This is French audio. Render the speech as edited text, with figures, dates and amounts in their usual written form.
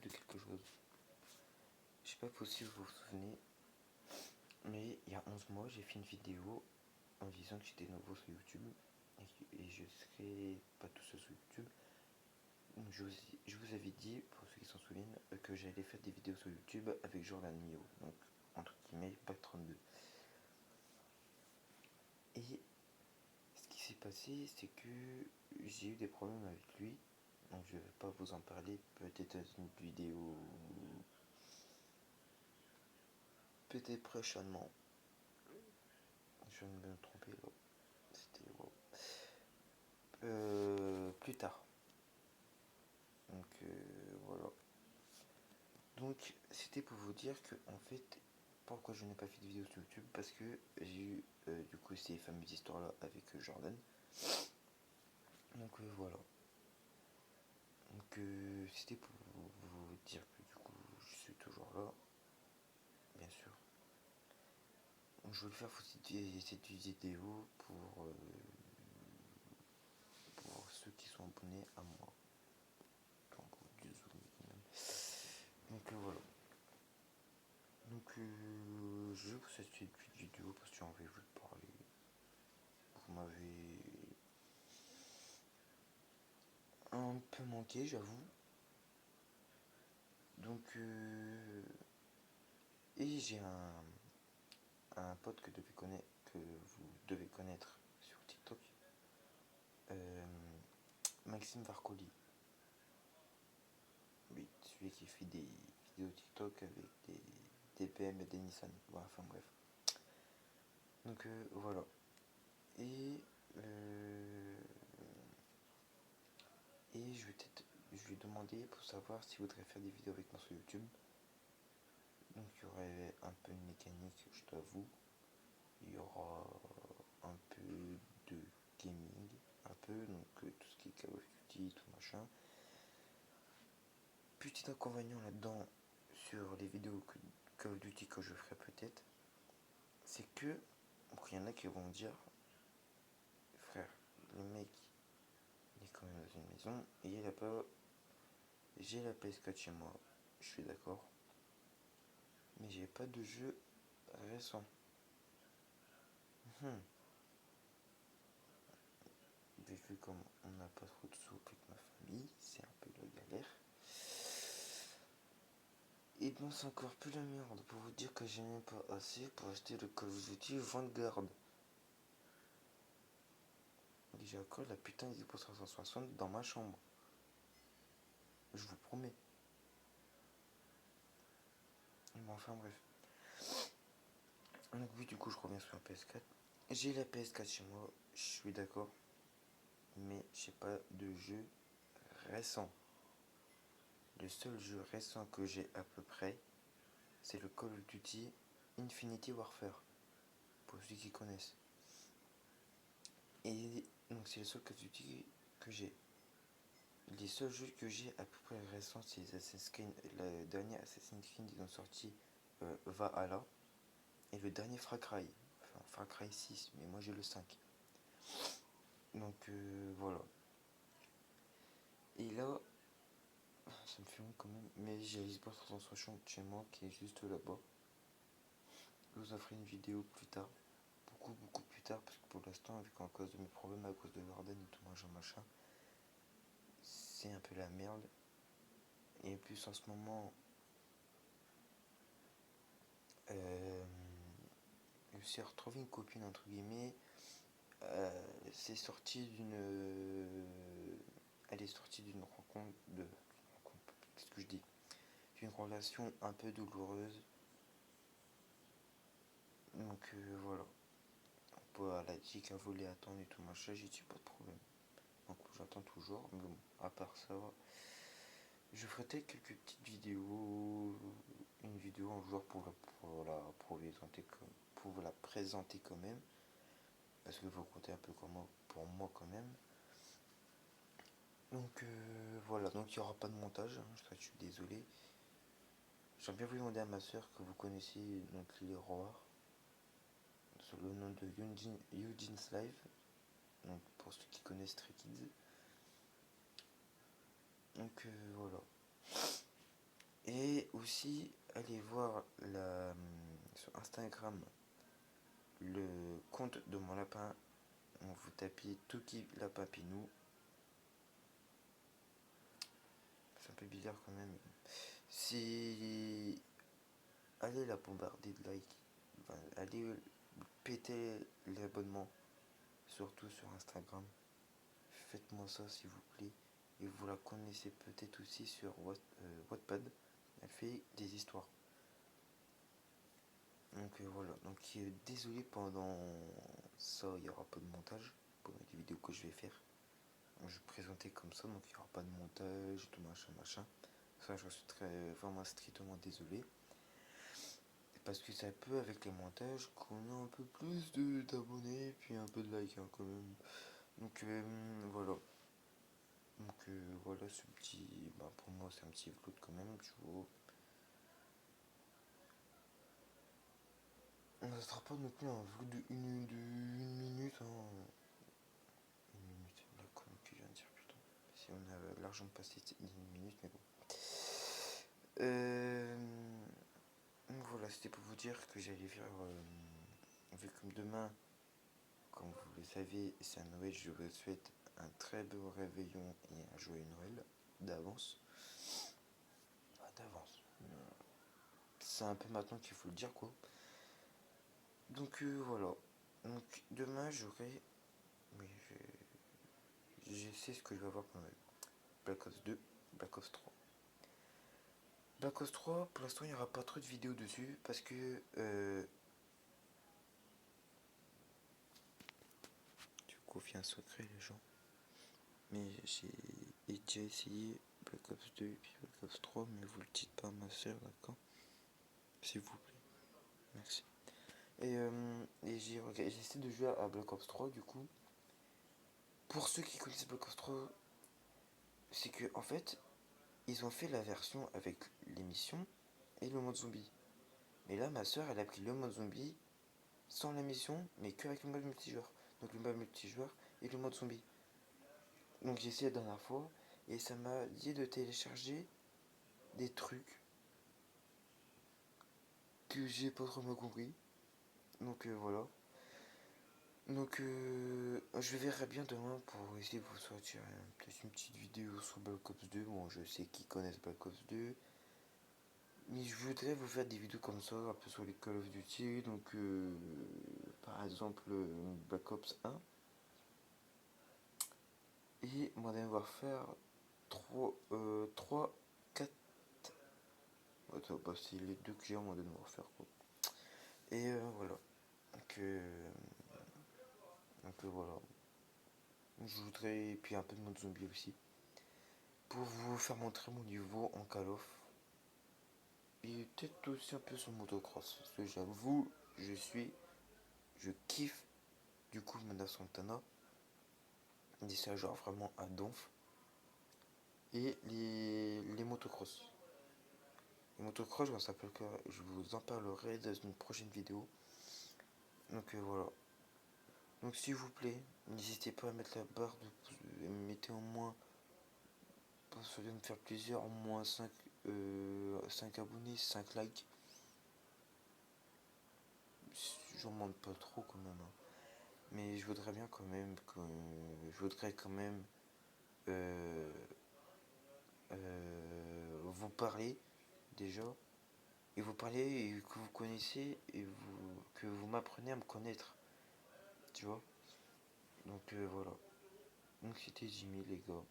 de quelque chose. Je sais pas si vous vous souvenez, mais il y a 11 mois, j'ai fait une vidéo en disant que j'étais nouveau sur YouTube et je serais pas tout seul sur YouTube. Donc je vous avais dit, pour ceux qui s'en souviennent, que j'allais faire des vidéos sur YouTube avec Jordan Mio, donc entre guillemets, Pack 32. Et ce qui s'est passé, c'est que j'ai eu des problèmes avec lui. Donc je vais pas vous en parler, peut-être dans une vidéo, peut-être prochainement. Je viens de me tromper là. C'était wow. Plus tard. Donc voilà. Donc c'était pour vous dire que en fait, pourquoi je n'ai pas fait de vidéo sur YouTube, parce que j'ai eu du coup ces fameuses histoires là avec Jordan. Donc voilà. Donc c'était pour vous dire que du coup je suis toujours là, bien sûr. Donc, je voulais faire cette vidéo pour ceux qui sont abonnés à moi. Donc voilà. Donc je vous souhaite une petite vidéo parce que j'ai envie de vous parler. Vous m'avez un peu manqué, j'avoue. Donc et j'ai un pote que vous devez connaître sur TikTok, Maxime Varcoli. Oui, celui qui fait des vidéos TikTok avec des PM et des Nissan. Voilà, enfin bref. Donc voilà. Et je lui ai demandé pour savoir s'il voudrait faire des vidéos avec moi sur YouTube. Donc il y aurait un peu de mécanique, je t'avoue. Il y aura un peu de gaming, un peu, donc tout ce qui est Call of Duty, tout machin. Petit inconvénient là-dedans, sur les vidéos Call of Duty que je ferai peut-être, c'est que, il y en a qui vont dire, frère, le mec, il est quand même dans une maison, et il a pas, j'ai la PS4 chez moi, je suis d'accord, mais j'ai pas de jeu récent. Vu comme on n'a pas trop de sous avec ma famille, c'est un peu la galère. Et bon, c'est encore plus la merde pour vous dire que j'ai même pas assez pour acheter le Call of Duty Vanguard. Et j'ai encore la putain de Xbox 360 dans ma chambre. Je vous promets. Bon, enfin bref. Donc oui, du coup, je reviens sur la PS4. J'ai la PS4 chez moi, je suis d'accord. Mais j'ai pas de jeu récent. Le seul jeu récent que j'ai à peu près, c'est le Call of Duty Infinity Warfare. Pour ceux qui connaissent. Et donc c'est le seul Call of Duty que j'ai. Les seuls jeux que j'ai à peu près récents, c'est les Assassin's Creed. Le dernier Assassin's Creed, ils ont sorti Valhalla. Et le dernier Far Cry. Enfin, Far Cry 6, mais moi j'ai le 5. Donc voilà. Et là, ça me fait honte quand même. Mais j'ai l'Xbox 360 chez moi qui est juste là-bas. Je vous en ferai une vidéo plus tard. Beaucoup plus tard. Parce que pour l'instant, avec à cause de mes problèmes, à cause de Jordan et tout machin, c'est un peu la merde. Et plus en ce moment, j'ai retrouvé une copine entre guillemets. C'est sorti d'une. Elle est sortie d'une rencontre. Qu'est-ce que je dis? D'une relation un peu douloureuse. Donc voilà. Elle a dit qu'elle voulait attendre et tout machin. J'ai dit pas de problème. Donc j'attends toujours. Mais bon, à part ça, je ferai peut-être quelques petites vidéos. Une vidéo un jour pour vous la présenter quand même. Parce que vous comptez un peu comme moi, pour moi quand même. Donc voilà, donc il n'y aura pas de montage, hein, je suis désolé. J'aimerais bien vous demander à ma soeur que vous connaissez donc les rois sous le nom de Eugene's Live, donc pour ceux qui connaissent Stray Kids. Donc voilà. aussi aller voir sur Instagram le compte de mon lapin. On vous tapez Toki Lapin Pinou. C'est un peu bizarre quand même. Si allez la bombarder de likes, enfin, allez péter l'abonnement, surtout sur Instagram. Faites-moi ça s'il vous plaît. Et vous la connaissez peut-être aussi sur Wattpad. Elle fait des histoires. Donc voilà. Donc désolé pendant ça, il n'y aura pas de montage pour les vidéos que je vais faire. Donc, je vais présenter comme ça, donc il n'y aura pas de montage, tout machin machin. Ça, je suis vraiment strictement désolé. Parce que c'est un peu avec les montages qu'on a un peu plus d'abonnés, puis un peu de likes hein, quand même. Donc voilà. Donc voilà ce petit. Bah, pour moi c'est un petit vlog quand même, tu vois. Ça sera pas non plus un vlog de une minute. Hein. Une minute, la conne que je viens de dire putain. Si on a l'argent de passer une minute, mais bon. Euh, voilà, c'était pour vous dire que j'allais faire. Vu comme demain, comme vous le savez, c'est un Noël, je vous souhaite un très beau réveillon et un joyeux Noël d'avance. Ah, d'avance. C'est un peu maintenant qu'il faut le dire quoi. Donc voilà. Donc demain j'aurai. Oui, je sais ce que je vais avoir pour Noël. Black Ops 2, Black Ops 3. Black Ops 3, pour l'instant il n'y aura pas trop de vidéos dessus parce que tu confies un secret les gens. Mais j'ai déjà essayé Black Ops 2 et puis Black Ops 3, mais vous le dites pas à ma soeur, d'accord? S'il vous plaît. Merci. Et j'ai essayé de jouer à Black Ops 3 du coup. Pour ceux qui connaissent Black Ops 3, c'est que en fait, ils ont fait la version avec l'émission et le mode zombie. Mais là, ma soeur, elle a pris le mode zombie sans la mission, mais qu'avec le mode multijoueur. Donc le mode multijoueur et le mode zombie. Donc j'ai essayé la dernière fois et ça m'a dit de télécharger des trucs que j'ai pas trop mal compris. Donc voilà. Donc je verrai bien demain pour essayer de vous sortir peut-être une petite vidéo sur Black Ops 2. Bon, je sais qu'ils connaissent Black Ops 2. Mais je voudrais vous faire des vidéos comme ça, un peu sur les Call of Duty. Donc par exemple Black Ops 1. Et Modern Warfare 3, 4. Attends, bah, c'est les deux que j'ai en Modern Warfare quoi. Et voilà. Donc voilà. Je voudrais. Et puis un peu de mode zombie aussi. Pour vous faire montrer mon niveau en Call of. Et peut-être aussi un peu sur motocross. Parce que j'avoue, je kiffe du coup Manda Santana. Et c'est un genre vraiment à donf. Et les motocross. Les motocross, je vous en parlerai dans une prochaine vidéo. Donc voilà. Donc s'il vous plaît, n'hésitez pas à mettre la barre de pouce, mettez au moins, ça vient de faire plaisir, au moins 5 abonnés, 5 likes. J'en demande pas trop quand même. Hein. Mais je voudrais bien quand même euh, vous parler déjà. Et vous parler et que vous connaissez et que vous m'apprenez à me connaître. Tu vois. Donc voilà. Donc c'était Jimmy les gars.